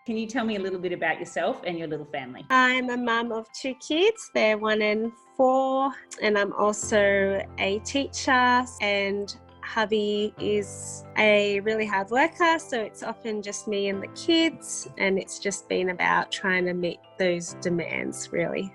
Can you tell me a little bit about yourself and your little family? I'm a mum of 2 kids. They're 1 and 4, and I'm also a teacher, and hubby is a really hard worker, so it's often just me and the kids, and it's just been about trying to meet those demands, really.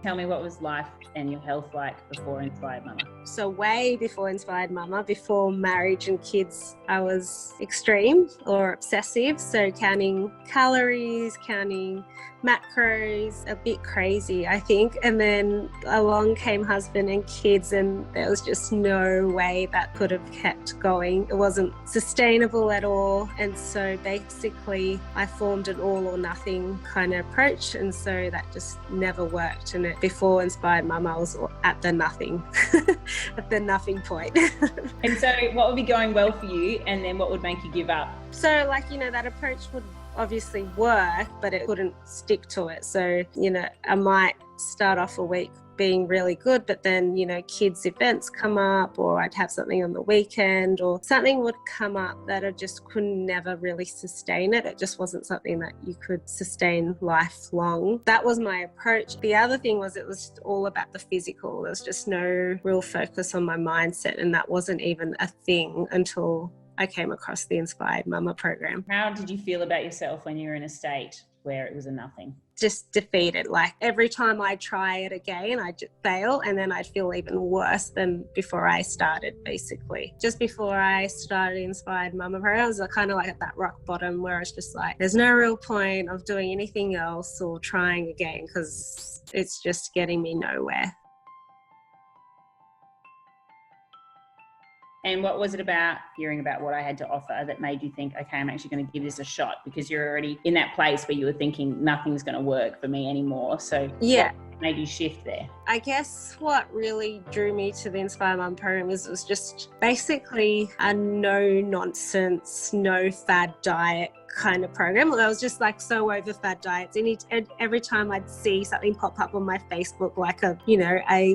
Tell me, what was life and your health like before Inspired Mumma? So way before Inspired Mumma, before marriage and kids, I was extreme or obsessive. So counting calories, counting macros, a bit crazy, I think. And then along came husband and kids, and there was just no way that could have kept going. It wasn't sustainable at all. And so basically I formed an all or nothing kind of approach. And so that just never worked. And before Inspired Mumma, I was at the nothing, at the nothing point. And so what would be going well for you, and then what would make you give up? So that approach would obviously work, but it couldn't stick to it. So, I might start off a week being really good, but then, kids' events come up, or I'd have something on the weekend, or something would come up that I just could never really sustain it. It just wasn't something that you could sustain lifelong. That was my approach. The other thing was, it was all about the physical. There was just no real focus on my mindset, and that wasn't even a thing until I came across the Inspired Mumma program. How did you feel about yourself when you were in a state where it was a nothing? Just defeated. Like every time I'd try it again, I'd fail, and then I'd feel even worse than before I started, basically. Just before I started Inspired Mumma program, I was kind of like at that rock bottom where it's just like, there's no real point of doing anything else or trying again, because it's just getting me nowhere. And what was it about hearing about what I had to offer that made you think, okay, I'm actually going to give this a shot? Because you're already in that place where you were thinking nothing's going to work for me anymore. So yeah, what made you shift there? I guess what really drew me to the Inspire Mum program was just basically a no nonsense, no fad diet kind of program. I was just like so over fad diets. And every time I'd see something pop up on my Facebook, like a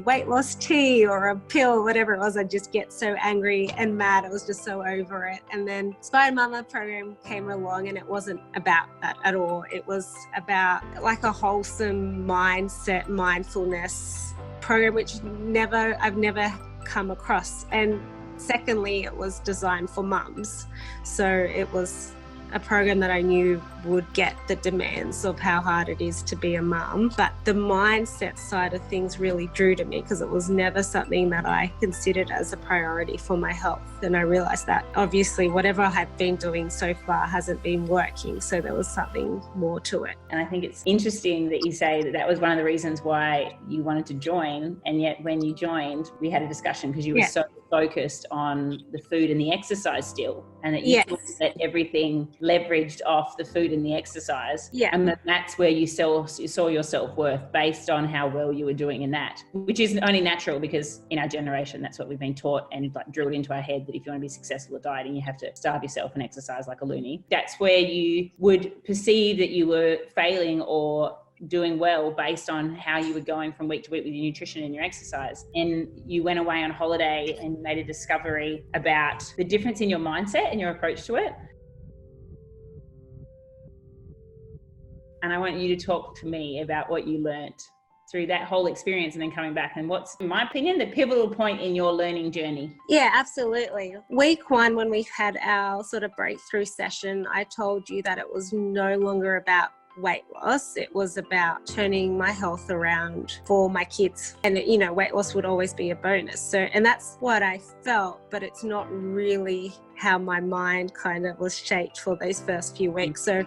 weight loss tea or a pill, whatever it was, I'd just get so angry and mad. I was just so over it. And then Inspired Mumma program came along, and it wasn't about that at all. It was about like a wholesome mindset, mindfulness program, which I've never come across. And secondly, it was designed for mums. So it was a program that I knew would get the demands of how hard it is to be a mum. But the mindset side of things really drew to me, because it was never something that I considered as a priority for my health. And I realised that obviously whatever I had been doing so far hasn't been working. So there was something more to it. And I think it's interesting that you say that was one of the reasons why you wanted to join. And yet when you joined, we had a discussion because you were so focused on the food and the exercise still, and that you thought that everything leveraged off the food and the exercise. Yeah. And that's where you saw your self-worth based on how well you were doing in that, which is only natural because in our generation, that's what we've been taught and like drilled into our head, that if you want to be successful at dieting, you have to starve yourself and exercise like a loony. That's where you would perceive that you were failing or doing well based on how you were going from week to week with your nutrition and your exercise. And you went away on holiday and made a discovery about the difference in your mindset and your approach to it. And I want you to talk to me about what you learnt through that whole experience and then coming back, and what's, in my opinion, the pivotal point in your learning journey. Yeah, absolutely. Week 1, when we had our sort of breakthrough session, I told you that it was no longer about weight loss. It was about turning my health around for my kids. And, weight loss would always be a bonus. So, and that's what I felt, but it's not really how my mind kind of was shaped for those first few weeks. So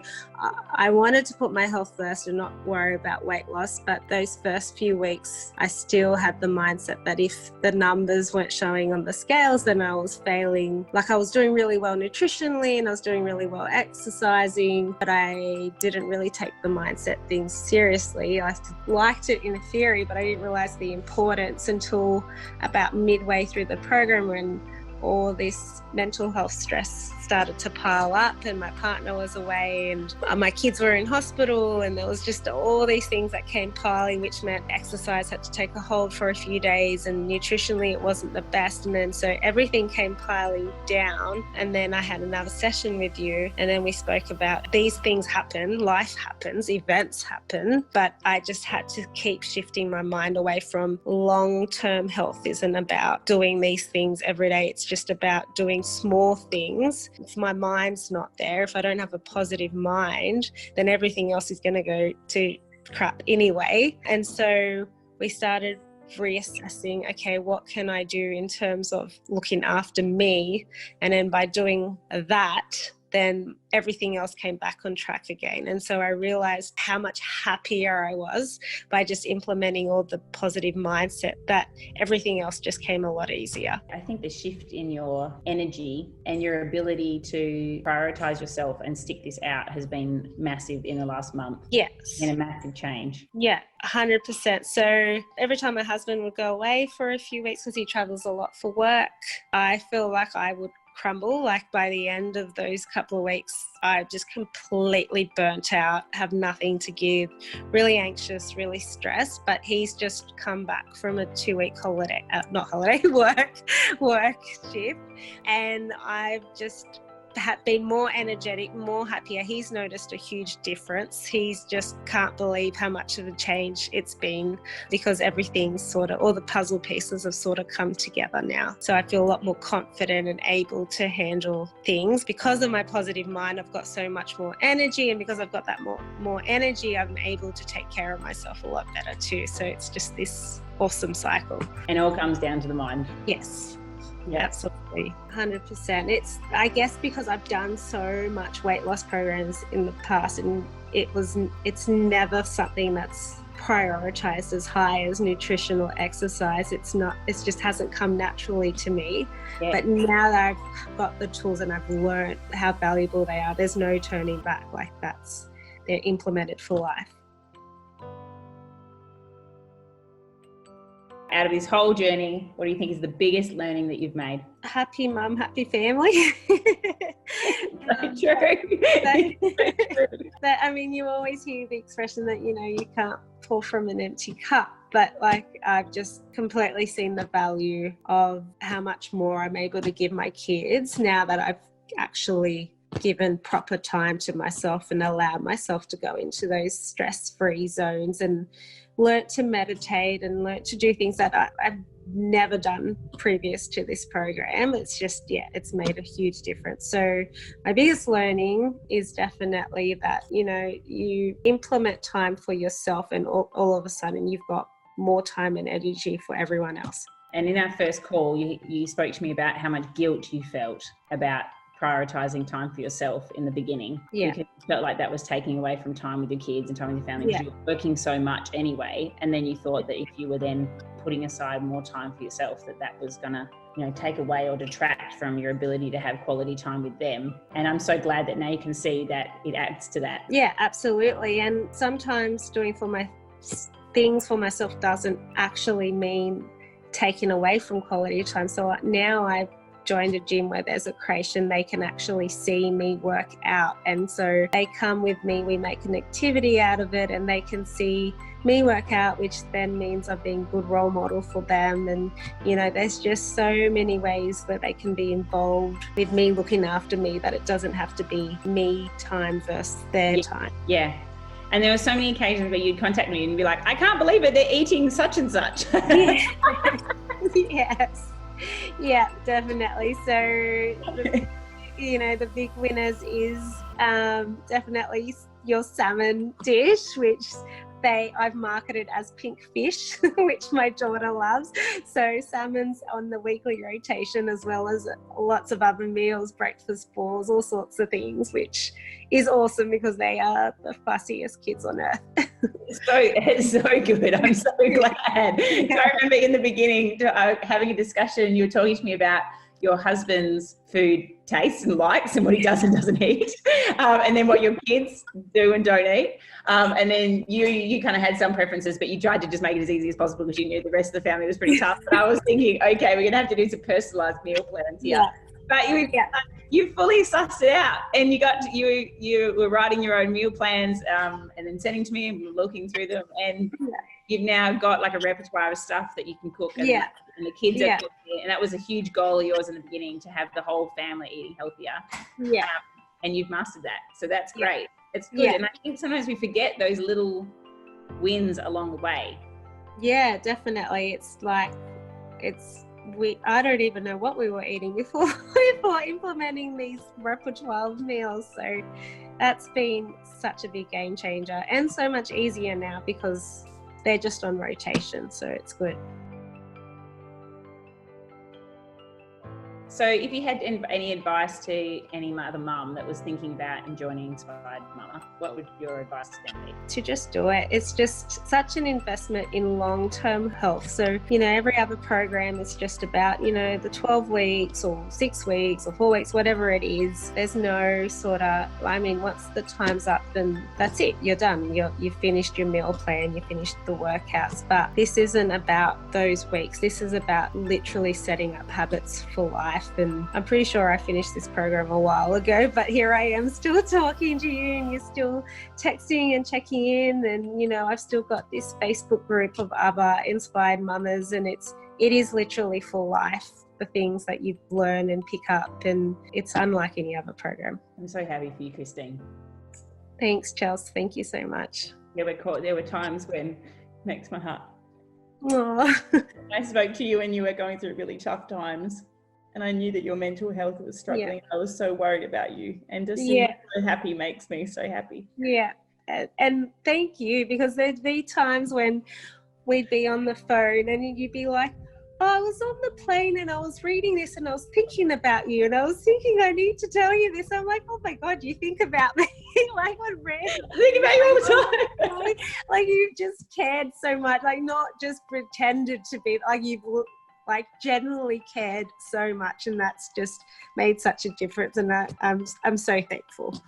I wanted to put my health first and not worry about weight loss. But those first few weeks, I still had the mindset that if the numbers weren't showing on the scales, then I was failing. Like I was doing really well nutritionally and I was doing really well exercising, but I didn't really take the mindset thing seriously. I liked it in theory, but I didn't realize the importance until about midway through the program, when all this mental health stress started to pile up, and my partner was away, and my kids were in hospital, and there was just all these things that came piling, which meant exercise had to take a hold for a few days, and nutritionally it wasn't the best. And then so everything came piling down, and then I had another session with you, and then we spoke about these things happen, life happens, events happen, but I just had to keep shifting my mind away from long-term health isn't about doing these things every day. It's just about doing small things. If my mind's not there, if I don't have a positive mind, then everything else is going to go to crap anyway. And so we started reassessing, okay, what can I do in terms of looking after me? And then by doing that, then everything else came back on track again. And so I realized how much happier I was by just implementing all the positive mindset, that everything else just came a lot easier. I think the shift in your energy and your ability to prioritize yourself and stick this out has been massive in the last month. Yes. And a massive change. Yeah, 100%. So every time my husband would go away for a few weeks, because he travels a lot for work, I feel like I would crumble. Like by the end of those couple of weeks, I just completely burnt out, have nothing to give, really anxious, really stressed. But he's just come back from a 2-week holiday, work shift, and I've just been more energetic, more happier. He's noticed a huge difference. He's just can't believe how much of a change it's been, because everything's sort of, all the puzzle pieces have sort of come together now. So I feel a lot more confident and able to handle things. Because of my positive mind, I've got so much more energy, and because I've got that more energy, I'm able to take care of myself a lot better too. So it's just this awesome cycle. And it all comes down to the mind. Yes. Yeah. Absolutely, 100%. It's, I guess, because I've done so much weight loss programs in the past, and it's never something that's prioritized as high as nutrition or exercise. It just hasn't come naturally to me. Yeah. But now that I've got the tools and I've learned how valuable they are, there's no turning back. Like they're implemented for life. Out of this whole journey, what do you think is the biggest learning that you've made? Happy mum, happy family. So true. That, I mean, you always hear the expression that, you know, you can't pour from an empty cup. But like, I've just completely seen the value of how much more I'm able to give my kids now that I've actually given proper time to myself and allowed myself to go into those stress-free zones, and learnt to meditate and learnt to do things that I've never done previous to this program. It's just, it's made a huge difference. So my biggest learning is definitely that, you know, you implement time for yourself, and all of a sudden you've got more time and energy for everyone else. And in our first call, you spoke to me about how much guilt you felt about prioritizing time for yourself in the beginning. Yeah. Because you felt like that was taking away from time with your kids and time with your family, because you were working so much anyway. And then you thought that if you were then putting aside more time for yourself, that was gonna, you know, take away or detract from your ability to have quality time with them. And I'm so glad that now you can see that it adds to that. Yeah, absolutely. And sometimes doing things for myself doesn't actually mean taking away from quality time. So now I've joined a gym where there's a creation, they can actually see me work out, and so they come with me, we make an activity out of it, and they can see me work out, which then means I'm being a good role model for them. And you know, there's just so many ways that they can be involved with me looking after me, that it doesn't have to be me time versus their time. Yeah. And there were so many occasions where you'd contact me and be like, I can't believe it, they're eating such and such. Yes. Yeah, definitely. So, you know, the big winners is definitely your salmon dish, which I've marketed as pink fish, which my daughter loves. So salmon's on the weekly rotation, as well as lots of other meals, breakfast balls, all sorts of things, which is awesome because they are the fussiest kids on earth. It's so good. I'm so glad. So I remember in the beginning having a discussion, you were talking to me about your husband's food tastes and likes and what he does and doesn't eat, and then what your kids do and don't eat. And then you kind of had some preferences, but you tried to just make it as easy as possible because you knew the rest of the family was pretty tough. But I was thinking, okay, we're going to have to do some personalised meal plans here. Yeah. But you fully sussed it out, and you were writing your own meal plans, and then sending to me, and we were looking through them, and you've now got like a repertoire of stuff that you can cook, and the kids are cooking, and that was a huge goal of yours in the beginning, to have the whole family eating healthier. And you've mastered that, so that's great. It's good. And I think sometimes we forget those little wins along the way. Yeah, definitely. It's like I don't even know what we were eating before implementing these repertoire meals. So that's been such a big game changer, and so much easier now because they're just on rotation. So it's good. So if you had any advice to any other mum that was thinking about joining Inspired Mumma, what would your advice to them be? To just do it. It's just such an investment in long-term health. So, every other program is just about, the 12 weeks or 6 weeks or 4 weeks, whatever it is. There's no once the time's up, then that's it. You're done. You've finished your meal plan. You finished the workouts. But this isn't about those weeks. This is about literally setting up habits for life. And I'm pretty sure I finished this program a while ago, but here I am still talking to you, and you're still texting and checking in, and I've still got this Facebook group of other inspired mamas, and it is literally for life, the things that you learn and pick up, and it's unlike any other program. I'm so happy for you, Christine. Thanks, Chelsea. Thank you so much. There were times when it makes my heart. Aww. I spoke to you when you were going through really tough times, and I knew that your mental health was struggling. I was so worried about you, and to see you so happy makes me so happy. Yeah, and thank you, because there'd be times when we'd be on the phone and you'd be like, oh, I was on the plane and I was reading this and I was thinking about you, and I was thinking I need to tell you this. I'm like, oh my God, you think about me? Like, what random? I think about you all the time. like you've just cared so much, like not just pretended to be, like you've genuinely cared so much, and that's just made such a difference, and that I'm so thankful.